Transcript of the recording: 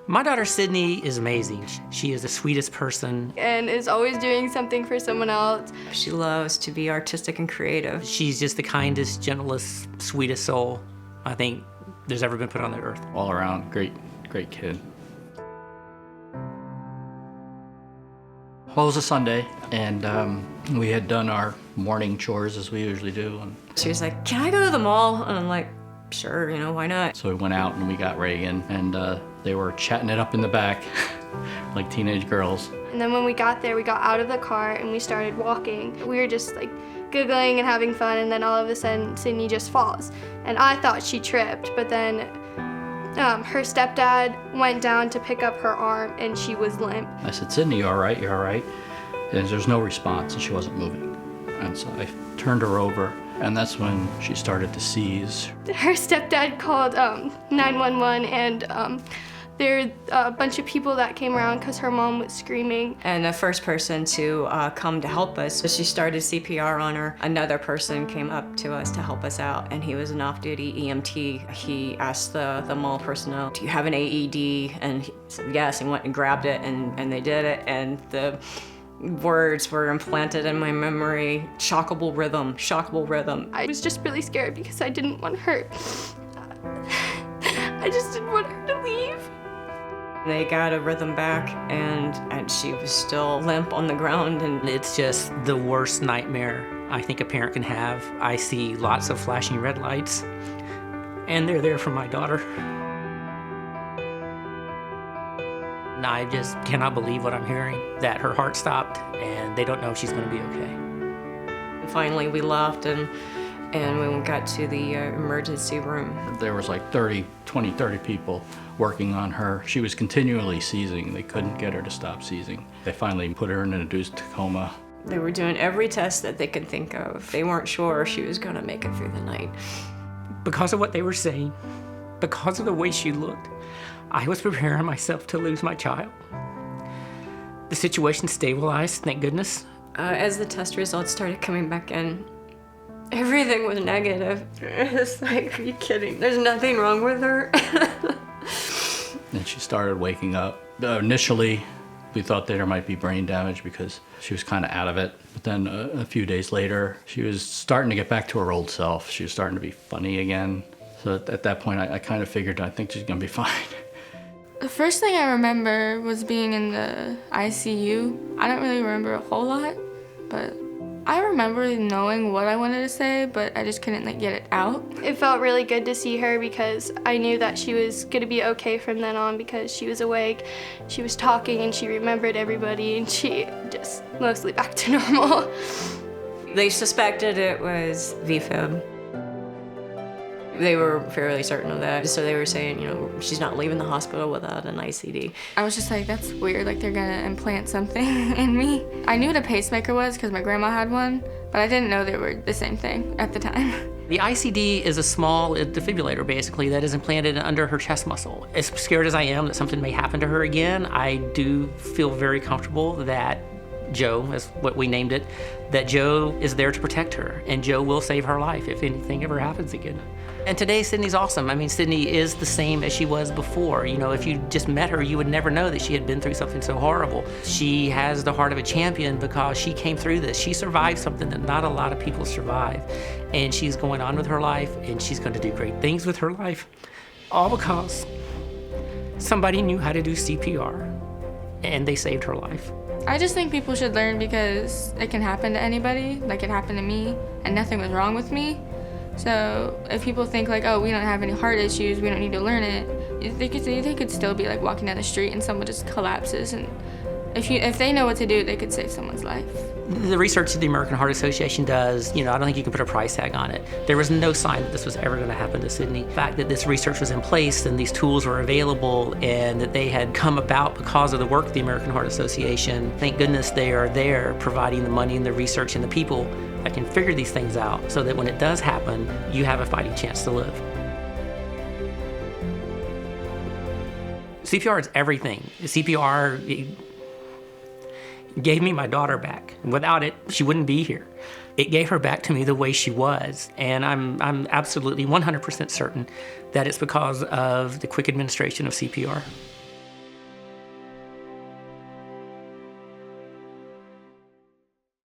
My daughter Sydney is amazing. She is the sweetest person. And is always doing something for someone else. She loves to be artistic and creative. She's just the kindest, gentlest, sweetest soul I think there's ever been put on the earth. All around, great kid. Well, it was a Sunday, and we had done our morning chores as we usually do. And She was like, "Can I go to the mall?" And I'm like, "Sure, why not?" so we went out and we got Reagan, and they were chatting it up in the back like teenage girls. And then when we got there, we got out of the car and we started walking. We were just like giggling and having fun, and then all of a sudden Sydney just falls. And I thought she tripped, but then her stepdad went down to pick up her arm and she was limp. I said, "Sydney, you all right? You all right?" And there's no response, and she wasn't moving. And so I turned her over, and that's when she started to seize. Her stepdad called 911, and there were a bunch of people that came around because her mom was screaming. And the first person to come to help us, she started CPR on her. Another person came up to us to help us out, and he was an off-duty EMT. He asked the mall personnel, "Do you have an AED?" And he said yes, and went and grabbed it, and they did it. And the words were implanted in my memory: shockable rhythm, shockable rhythm. I was just really scared because I didn't want her. I just didn't want her to leave. They got a rhythm back, and she was still limp on the ground. And It's just the worst nightmare I think a parent can have. I see lots of flashing red lights, and they're there for my daughter. And I just cannot believe what I'm hearing, that her heart stopped and they don't know if she's gonna be okay. finally we left, and when we got to the emergency room. There was like 30 people working on her. She was continually seizing. They couldn't get her to stop seizing. They finally put her in an induced coma. They were doing every test that they could think of. They weren't sure she was gonna make it through the night. Because of what they were saying, because of the way she looked, I was preparing myself to lose my child. The situation stabilized, thank goodness. As the test results started coming back in, everything was negative. It's like, are you kidding? There's nothing wrong with her. And she started waking up. Initially, we thought that there might be brain damage because she was kind of out of it. But then a few days later, she was starting to get back to her old self. She was starting to be funny again. So at that point, I kind of figured, I think she's gonna be fine. The first thing I remember was being in the ICU. I don't really remember a whole lot, but I remember knowing what I wanted to say, but I just couldn't get it out. It felt really good to see her because I knew that she was gonna be okay from then on because she was awake, she was talking, and she remembered everybody, and she just mostly back to normal. They suspected it was VFib. They were fairly certain of that, so they were saying, she's not leaving the hospital without an ICD. I was just like, that's weird, they're gonna implant something in me. I knew what a pacemaker was because my grandma had one, but I didn't know they were the same thing at the time. The ICD is a small defibrillator, basically, that is implanted under her chest muscle. As scared as I am that something may happen to her again, I do feel very comfortable that Joe, is what we named it, that Joe is there to protect her, and Joe will save her life if anything ever happens again. And today, Sydney's awesome. I mean, Sydney is the same as she was before. If you just met her, you would never know that she had been through something so horrible. She has the heart of a champion because she came through this. She survived something that not a lot of people survive. And she's going on with her life, and she's going to do great things with her life, all because somebody knew how to do CPR, and they saved her life. I just think people should learn because it can happen to anybody, like it happened to me, and nothing was wrong with me. So if people think oh, we don't have any heart issues, we don't need to learn it, they could still be walking down the street and someone just collapses, and if they know what to do, they could save someone's life. The research that the American Heart Association does, I don't think you can put a price tag on it. There was no sign that this was ever going to happen to Sydney. The fact that this research was in place and these tools were available and that they had come about because of the work of the American Heart Association, thank goodness they are there providing the money and the research and the people that can figure these things out so that when it does happen, you have a fighting chance to live. CPR is everything. CPR gave me my daughter back. Without it, she wouldn't be here. It gave her back to me the way she was, and I'm absolutely 100% certain that it's because of the quick administration of CPR.